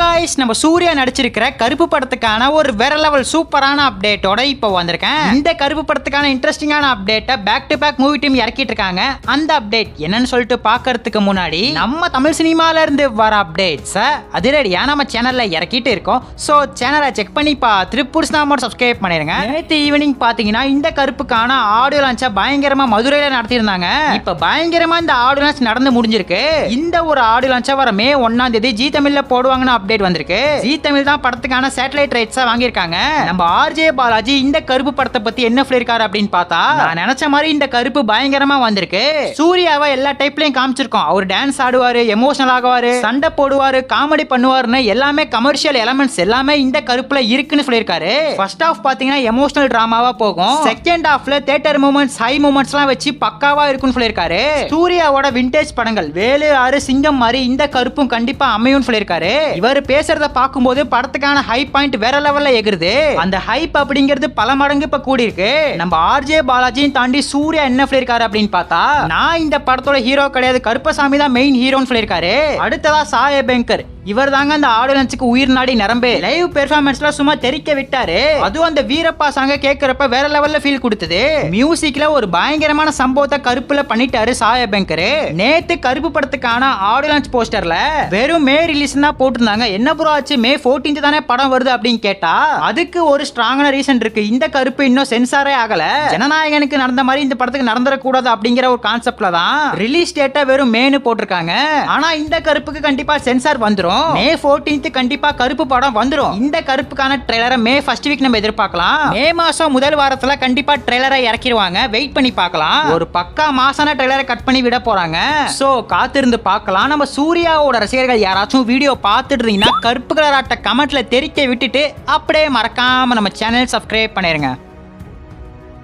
Guys நம்ம சூர்யா நடிச்சிருக்கிற கருப்பு படத்துக்கான ஒரு வேற லெவல் சூப்பரான அப்டேட்டோட இப்போ வந்திருக்கேன். இந்த கருப்பு படத்துக்கான இன்ட்ரெஸ்டிங்கான அப்டேட்டை back to back movie team இறக்கிட்டு இருக்காங்க. அந்த அப்டேட் என்னன்னு சொல்லிட்டு பார்க்கிறதுக்கு முன்னாடி நம்ம தமிழ் சினிமால இருந்து வர அப்டேட்ஸ் அதிரடியா நம்ம சேனல்ல இறக்கிட்டு இருக்கோம். சோ சேனலை செக் பண்ணி பார்த்துட்டு புடிச்சா மட்டும் சப்ஸ்கிரைப் பண்ணிருங்க. நேத்து ஈவினிங் பாத்தீங்கன்னா இந்த கருப்புக்கான ஆடியோ லான்ச்சை பயங்கரமா மதுரையில நடத்திருந்தாங்க. இப்ப பயங்கரமா இந்த ஆடியோ லான்ச் நடந்து முடிஞ்சிருக்கு. இந்த ஒரு ஆடியோ லான்ச்சை வர மே 1ஆம் தேதி ஜி தமிழ்ல போடுவாங்கன்னு அப்டேட் வந்திருக்கு. ஜி தமிழ் தான் படத்துக்கான சேட்டலைட் ரைட்ஸா வாங்கியிருக்காங்க. நம்ம ஆர்ஜே பாலாஜி இந்த கருப்பு படத்தை பத்தி என்ன சொல்லிருக்காரு அப்படின்னு பார்த்தா, நான் நினைச்ச மாதிரி இந்த கருப்பு பயங்கரமா வந்திருக்கு. சூர்யாவை எல்லா டைப்லயும் காமிச்சிருக்கோம். அவர் டான்ஸ் ஆடுவாரு, எமோஷனல் ஆகுவாரு, சண்டை போடுவாரு, காமெடி பண்ணுவாருன்னு எல்லாமே கமர்ஷியல் எலமெண்ட்ஸ் எல்லாமே இந்த கருப்புல இருக்குன்னு சொல்லியிருக்காரு. ஃபர்ஸ்ட் ஹாஃப் பாத்தீங்கன்னா எமோஷனல் டிராமாவா போகும். செகண்ட் ஹாஃப்ல தியேட்டர் மூமெண்ட்ஸ், ஹை மூமெண்ட்ஸ் எல்லாம் வச்சு பக்காவா இருக்குன்னு சொல்லியிருக்காரு. சூர்யாவோட விண்டேஜ் படங்கள் வேலு ஆறு சிங்கம் மாதிரி இந்த கருப்பும் கண்டிப்பா அமையும் சொல்லியிருக்காரு. இவர் பேசுறத பார்க்கும்போது படத்துக்கான ஹை பாயிண்ட் வேற லெவல்ல எகுறுது. அந்த ஹைப் அப்படிங்கிறது பல மடங்கு இப்ப கூடி இருக்கு. நம்ம ஆர்ஜே பாலாஜியும் தாண்டி சூர்யா என்ன சொல்லியிருக்காரு அப்படின்னு பார்த்தா, நான் இந்த படத்தோட ஹீரோ கிடையாது, கருப்பசாமி தான் மெயின் ஹீரோன்னு சொல்லியிருக்காரு. அடுத்ததா சாயபங்கர், இவர் தாங்க அந்த ஆடியோ லான்ச்சுக்கு உயிர் நாடி நிரம்பு. லைவ் பெர்ஃபார்மன்ஸ்ல சும்மா தெரிக்க விட்டாரு. அதுவும் அந்த வீரப்பா சாங்க கேட்கறப்ப வேற லெவல்ல ஃபீல் கொடுத்தது. மியூசிக்ல ஒரு பயங்கரமான சம்பவத்தை கருப்புல பண்ணிட்டாரு சாயபங்கர். நேத்து கருப்பு படத்துக்கான ஆடியோ லான்ச் போஸ்டர்ல வெறும் மே ரிலீஸ் தான் போட்டிருந்தாங்க. என்ன ப்ரோ ஆச்சு, மே 14 தானே படம் வருது அப்படின்னு கேட்டா, அதுக்கு ஒரு ஸ்ட்ராங்கான ரீசன் இருக்கு. இந்த கருப்பு இன்னும் சென்சாரே ஆகல. ஜனநாயகனுக்கு நடந்த மாதிரி இந்த படத்துக்கு நடந்துடக்கூடாது அப்படிங்கிற ஒரு கான்செப்ட்ல தான் ரிலீஸ் டேட்டா வெறும் மேனு போட்டிருக்காங்க. ஆனா இந்த கருப்புக்கு கண்டிப்பா சென்சார் வந்துரும். மே 14 கண்டிப்பா கருப்பு படம் வந்துரும். இந்த கருப்புக்கான ட்ரெய்லரை மே ஃபர்ஸ்ட் வீக் நம்ம எதிர்பார்க்கலாம். மே மாசம் முதல் வாரத்துல கண்டிப்பா ட்ரெய்லரை இறக்கிடுவாங்க. வெயிட் பண்ணி பார்க்கலாம். ஒரு பக்கா மாசான ட்ரெய்லரை கட் பண்ணி விட போறாங்க. சோ காத்திருந்து பார்க்கலாம். நம்ம சூர்யாவோட ரசிகர்கள் யாராச்சும் வீடியோ பார்த்துட்டு இருந்தீங்கன்னா கருப்பு கலர் ஆட்ட கமெண்ட்ல தெரிக்க விட்டுட்டு அப்படியே மறக்காம நம்ம சேனல் சப்ஸ்கிரைப் பண்ணிருங்க.